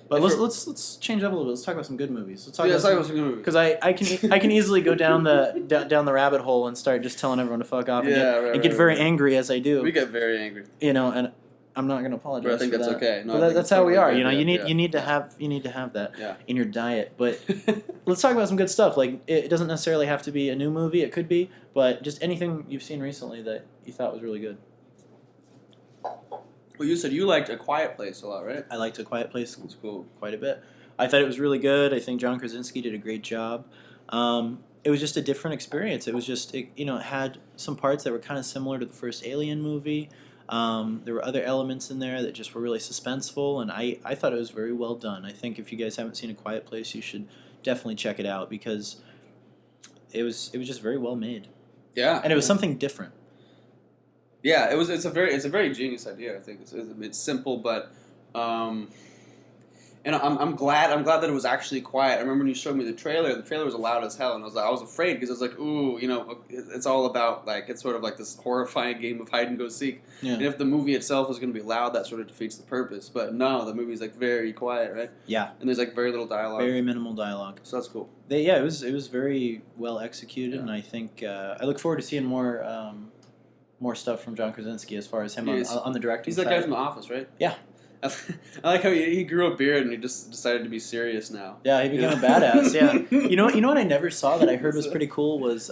But let's change it up a little bit. Let's talk about some good movies. Let's talk talk about about some good movies. because I can easily go down the rabbit hole and start just telling everyone to fuck off and get very angry as I do. We get very angry. And I'm not going to apologize. But I think for that's that. okay. No, but that's how we are. Good. You need to have that in your diet. But let's talk about some good stuff. Like it doesn't necessarily have to be a new movie. It could be, but just anything you've seen recently that you thought was really good. Well, you said you liked A Quiet Place a lot, right? I liked A Quiet Place. That's cool. Quite a bit. I thought it was really good. I think John Krasinski did a great job. It was just a different experience. It was just it had some parts that were kind of similar to the first Alien movie. There were other elements in there that just were really suspenseful, and I thought it was very well done. I think if you guys haven't seen A Quiet Place, you should definitely check it out because it was just very well made. Yeah, and it was something different. Yeah, it's a very genius idea. I think it's simple, but and I'm glad that it was actually quiet. I remember when you showed me the trailer. The trailer was loud as hell, and I was afraid because I was like, ooh, it's all about it's sort of like this horrifying game of hide and go seek. Yeah. And if the movie itself is going to be loud, that sort of defeats the purpose. But no, the movie's very quiet, right? Yeah. And there's very little dialogue. Very minimal dialogue. So that's cool. It was very well executed, and I think I look forward to seeing more stuff from John Krasinski as far as him on the directing side. He's that guy from The Office, right? Yeah. I like how he grew a beard and he just decided to be serious now. Yeah, he became a badass. Yeah, you know what I never saw that I heard was pretty cool was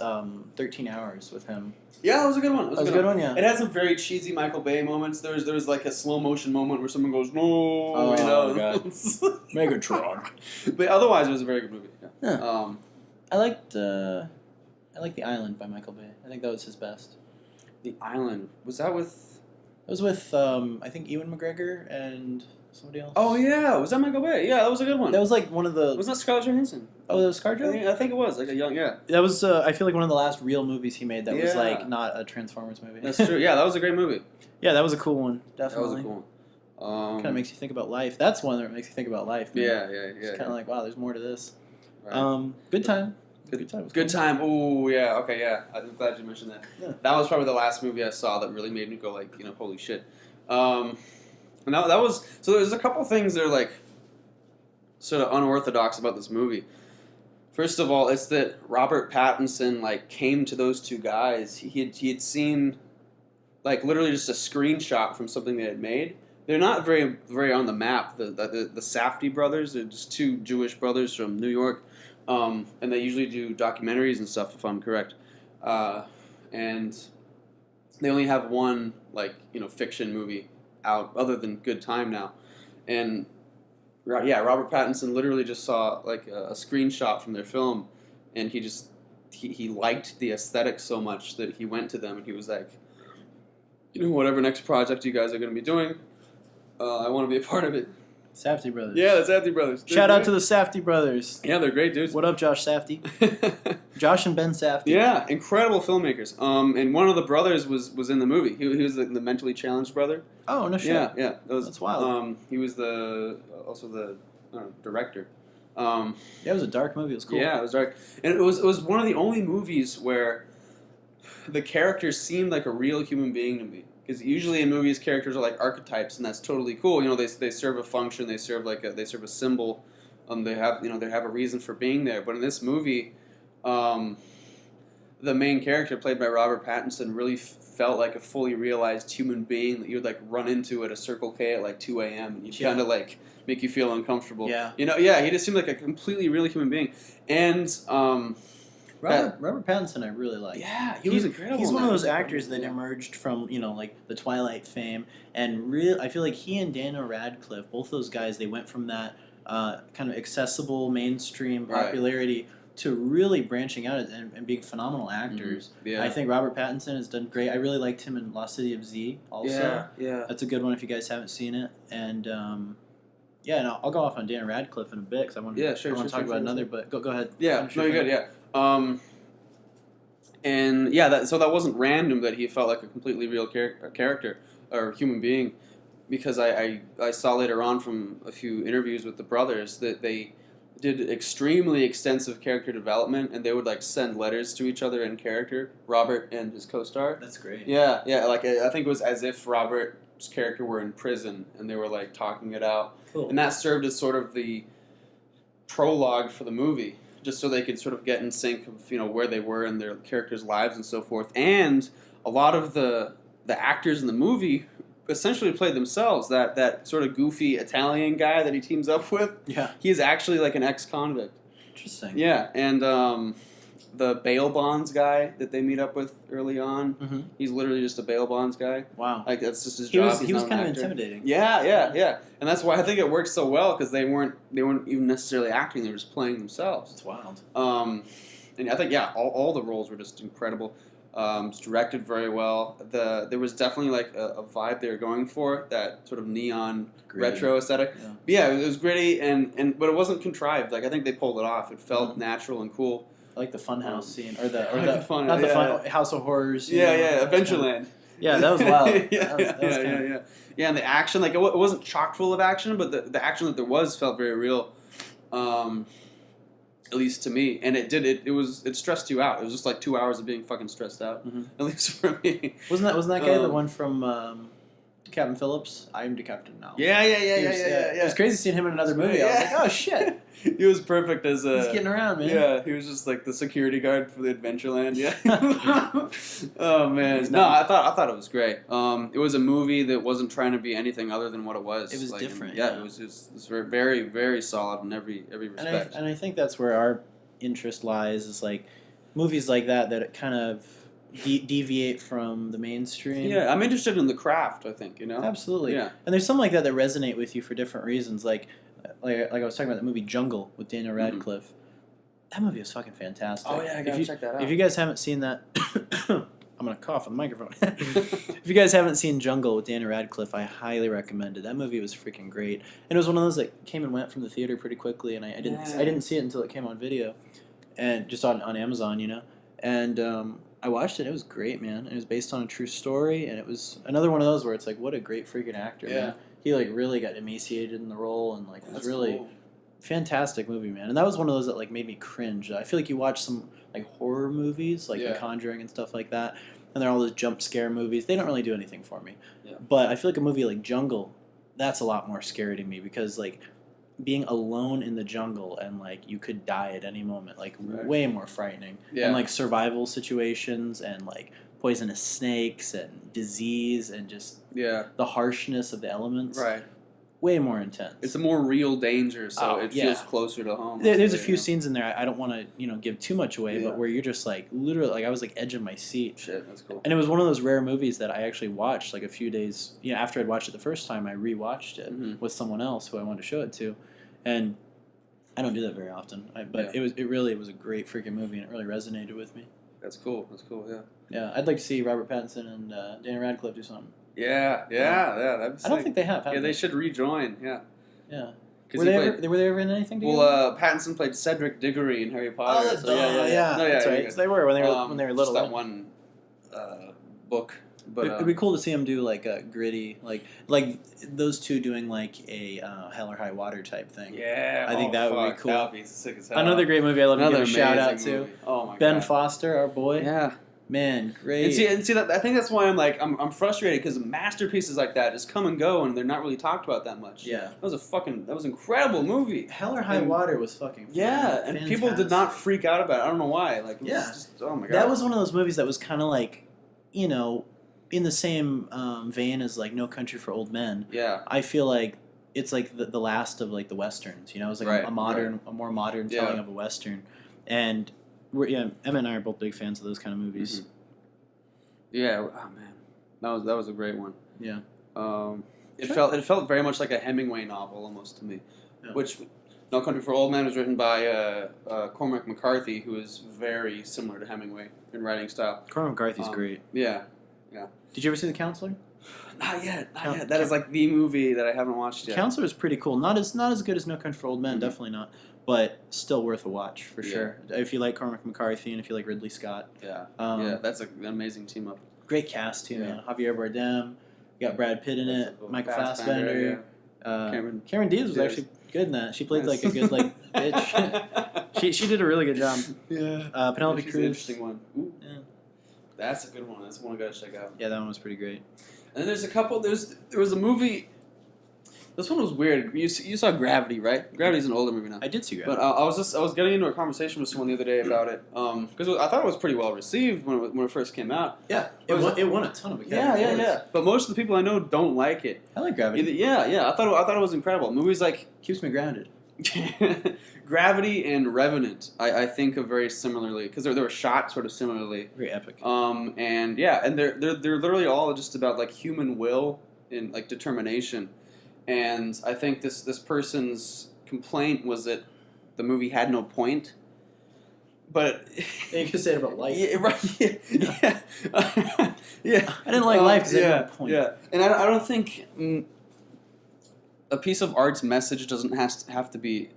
13 Hours with him. Yeah, that was a good one. That was a good one. Yeah, it had some very cheesy Michael Bay moments. There was a slow motion moment where someone goes, "No," God. Megatron. But otherwise, it was a very good movie. Yeah. I liked The Island by Michael Bay. I think that was his best. The Island, was that with? It was with I think Ewan McGregor and somebody else. Oh yeah, was that Michael Bay? Yeah, that was a good one. That was one of the. Was that Scarlett Johansson? Oh, that was Scarlett? I think it was a young That was I feel like one of the last real movies he made that was not a Transformers movie. That's true. Yeah, that was a great movie. Yeah, that was a cool one. Definitely. That was a cool one. Kind of makes you think about life. That's one that makes you think about life. Man. Yeah. It's kind of like, wow, there's more to this. Right. Good time. Good time. Oh yeah. Okay. Yeah. I'm glad you mentioned that. Yeah. That was probably the last movie I saw that really made me go holy shit. And that was so. There's a couple things that are sort of unorthodox about this movie. First of all, it's that Robert Pattinson came to those two guys. He had seen literally just a screenshot from something they had made. They're not very on the map. The Safdie brothers. They're just two Jewish brothers from New York. And they usually do documentaries and stuff, if I'm correct. And they only have one fiction movie out other than Good Time now. And Robert Pattinson literally just saw a screenshot from their film, and he liked the aesthetic so much that he went to them and he was like, whatever next project you guys are going to be doing, I want to be a part of it. Safdie brothers. Yeah, the Safdie brothers. Shout out to the Safdie brothers. Yeah, they're great dudes. What up, Josh Safdie? Josh and Ben Safdie. Yeah, incredible filmmakers. And one of the brothers was in the movie. He was the mentally challenged brother. Oh, no shit. Yeah. That's wild. He was also the director. It was a dark movie. It was cool. Yeah, it was dark, and it was one of the only movies where the characters seemed like a real human being to me. Because usually in movies, characters are like archetypes, and that's totally cool. They serve a function, they serve a symbol, they have a reason for being there. But in this movie, the main character played by Robert Pattinson really felt like a fully realized human being that you would run into at a Circle K at 2 a.m. and you kind of make you feel uncomfortable. Yeah. He just seemed like a completely real human being, and. Robert Pattinson, I really like. Yeah, he was incredible. He's one of those actors that emerged from the Twilight fame, and I feel like he and Daniel Radcliffe, both those guys, they went from that kind of accessible mainstream popularity to really branching out and being phenomenal actors. Mm-hmm. Yeah. I think Robert Pattinson has done great. I really liked him in Lost City of Z. Also, yeah, that's a good one if you guys haven't seen it. And and I'll go off on Daniel Radcliffe in a bit because I want to talk about another. But go ahead. Yeah, no, you're good. Yeah. So that wasn't random that he felt like a completely real character or human being, because I saw later on from a few interviews with the brothers that they did extremely extensive character development, and they would send letters to each other in character, Robert and his co-star. That's great. Yeah, I think it was as if Robert character were in prison and they were like talking it out, Cool. and that served as sort of the prologue for the movie, just so they could sort of get in sync of where they were in their characters' lives and so forth. And a lot of the actors in the movie essentially played themselves. That sort of goofy Italian guy that he teams up with, he is actually like an ex-convict. Interesting. Yeah, and the bail bonds guy that they meet up with early on, he's literally just a bail bonds guy. Wow. Like that's just his job. He was kind of intimidating. Yeah. And that's why I think it worked so well, because they weren't even necessarily acting; they were just playing themselves. It's wild. And I think all the roles were just incredible. It's directed very well. There was definitely like a vibe they were going for, that sort of neon retro aesthetic. Yeah, it was gritty but it wasn't contrived. Like I think they pulled it off. It felt natural and cool. I like the Funhouse scene, or fun, not the fun House of Horrors. Adventureland. Yeah, that was wild. Yeah, and the action, like it wasn't chock full of action, but the action that there was felt very real. At least to me, and it stressed you out. It was just like 2 hours of being fucking stressed out. At least for me. Wasn't that guy the one from Captain Phillips? I am the captain now. Yeah. It was crazy seeing him in another movie. I was like, oh shit. He was perfect as a... He's getting around, man. Yeah, he was just like the security guard for the Adventureland. Yeah. Oh man, no, I thought it was great. It was a movie that wasn't trying to be anything other than what it was. It was different. It was very, very solid in every respect. And I think that's where our interest lies, is like movies like that kind of deviate from the mainstream. Yeah, I'm interested in the craft, I think, Absolutely. Yeah. And there's some like that resonate with you for different reasons. Like I was talking about the movie Jungle with Daniel Radcliffe. That movie was fucking fantastic. Oh yeah, I gotta check that out. If you guys haven't seen that, I'm gonna cough on the microphone. If you guys haven't seen Jungle with Daniel Radcliffe, I highly recommend it. That movie was freaking great, and it was one of those that came and went from the theater pretty quickly, and I didn't see it until it came on video, and just on Amazon, and I watched it. It was great, man. It was based on a true story, and it was another one of those where it's like, what a great freaking actor, man. He like really got emaciated in the role, and like was really fantastic movie, man. And that was one of those that like made me cringe. I feel like you watch some like horror movies, like The Conjuring and stuff like that, and they're all those jump scare movies. They don't really do anything for me. Yeah. But I feel like a movie like Jungle, that's a lot more scary to me, because like being alone in the jungle and like you could die at any moment, like way more frightening. Yeah. And like survival situations and like poisonous snakes and disease and just the harshness of the elements. Right. Way more intense. It's a more real danger, so it feels closer to home. There's a few scenes in there I don't want to give too much away, but where you're just like literally like I was like edging my seat. Shit, that's cool. And it was one of those rare movies that I actually watched like a few days after I'd watched it the first time. I rewatched it with someone else who I wanted to show it to, and I don't do that very often. But it really was a great freaking movie, and it really resonated with me. That's cool. Yeah. Yeah, I'd like to see Robert Pattinson and Daniel Radcliffe do something. Yeah. That'd be I don't think they have. Yeah, they should rejoin. Yeah. Yeah. Were they ever in anything together? Well, Pattinson played Cedric Diggory in Harry Potter. Oh, that's right. So they were when they were little. Just that one book. But it'd be cool to see them do like a gritty, like those two doing like a Hell or High Water type thing. Yeah, I think that would be cool. That would be sick as hell. Another great movie. I love to give a shout out to. Oh my God. Ben Foster, our boy. Yeah. Man, great. And see that I think that's why I'm frustrated, because masterpieces like that just come and go and they're not really talked about that much. Yeah. That was an incredible movie. Hell or High Water was fucking and people did not freak out about it. I don't know why. Like it was just, oh my God. That was one of those movies that was kind of like, in the same vein as like No Country for Old Men. Yeah. I feel like it's like the last of like the westerns. It's like a more modern telling of a western, and Emma and I are both big fans of those kind of movies. Mm-hmm. Yeah, oh man, that was a great one. Yeah. It felt very much like a Hemingway novel almost to me, which No Country for Old Men was written by Cormac McCarthy, who is very similar to Hemingway in writing style. Cormac McCarthy's great. Yeah. Did you ever see The Counselor? Not yet. That is like the movie that I haven't watched yet. Counselor is pretty cool. Not as good as No Country for Old Men, definitely not. But still worth a watch for sure. If you like Cormac McCarthy and if you like Ridley Scott. Yeah. That's an amazing team up. Great cast too, man. Javier Bardem. You got Brad Pitt in it. Michael Fassbender. Cameron Diaz was actually good in that. She played like a good bitch. she did a really good job. Yeah. Penelope Cruz. An interesting one. Ooh. Yeah. That's a good one. That's one I gotta check out. Yeah, that one was pretty great. And then there's a couple. There was a movie. This one was weird. You saw Gravity, right? Gravity's an older movie now. I did see But Gravity. I was getting into a conversation with someone the other day about it because I thought it was pretty well received when it first came out. Yeah, it won a ton of Yeah, awards. yeah. But most of the people I know don't like it. I like Gravity. Yeah. I thought it was incredible. Movies like Keeps me grounded. Gravity and Revenant, I think of very similarly because they were shot sort of similarly. Very epic. And they're literally all just about like human will and like determination. And I think this person's complaint was that the movie had no point. But You could say it about life. yeah, right, yeah. Yeah. I didn't like life because it had no point. Yeah, and I don't think a piece of art's message doesn't have to be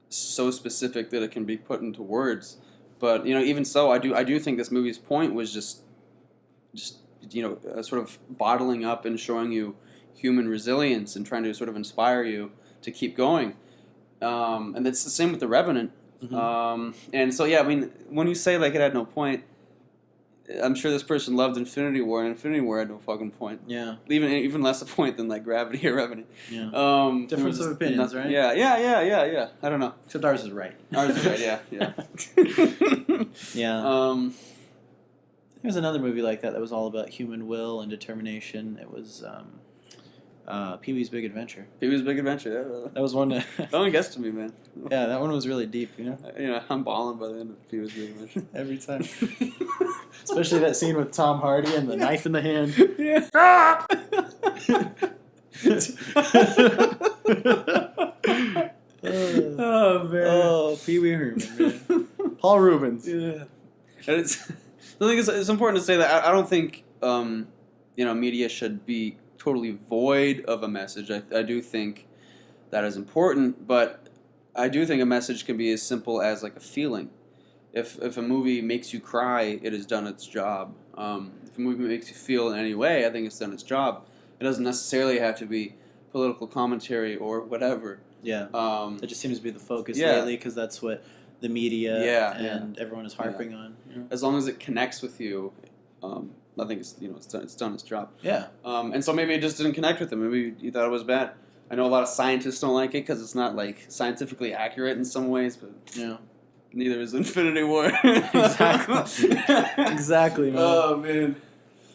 so specific that it can be put into words. But even so, I do think this movie's point was just sort of bottling up and showing you human resilience and trying to sort of inspire you to keep going. And it's the same with The Revenant. Mm-hmm. And so yeah, I mean, when you say like it had no point, I'm sure this person loved Infinity War, and Infinity War had no fucking point. Yeah. Even less a point than like Gravity or Revenant. Yeah. Difference of opinions, right? Yeah. I don't know. Except ours is right. Ours is right. Yeah. Yeah. There was another movie like that was all about human will and determination. It was Pee-wee's Big Adventure. Pee-wee's Big Adventure. That was one. That one gets to me, man. Yeah, that one was really deep. I'm balling by the end of Pee-wee's Big Adventure Every time. Especially that scene with Tom Hardy and the knife in the hand. Yeah. Oh man. Oh, Pee Wee Herman, man. Paul Rubens. Yeah. And I think it's important to say that I don't think media should be totally void of a message. I do think that is important, but I do think a message can be as simple as like a feeling. If a movie makes you cry, it has done its job. If a movie makes you feel in any way, I think it's done its job. It doesn't necessarily have to be political commentary or whatever. Yeah. That just seems to be the focus Yeah. lately because that's what the media and everyone is harping on. As long as it connects with you, I think it's done its job. Yeah. And so maybe it just didn't connect with them. Maybe you thought it was bad. I know a lot of scientists don't like it because it's not like scientifically accurate in some ways, but neither is Infinity War. Exactly. Exactly, man. Oh man.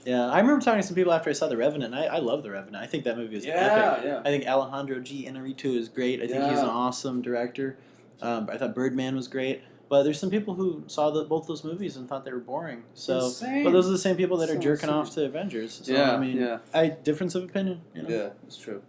Yeah, I remember talking to some people after I saw The Revenant, and I love The Revenant. I think that movie is epic. Yeah. I think Alejandro G. Inarritu is great. I think he's an awesome director. I thought Birdman was great. But there's some people who saw both those movies and thought they were boring. So, Insane. but those are the same people that are So jerking insane. off to Avengers. So, Yeah, I mean, yeah. difference of opinion. Yeah, it's true.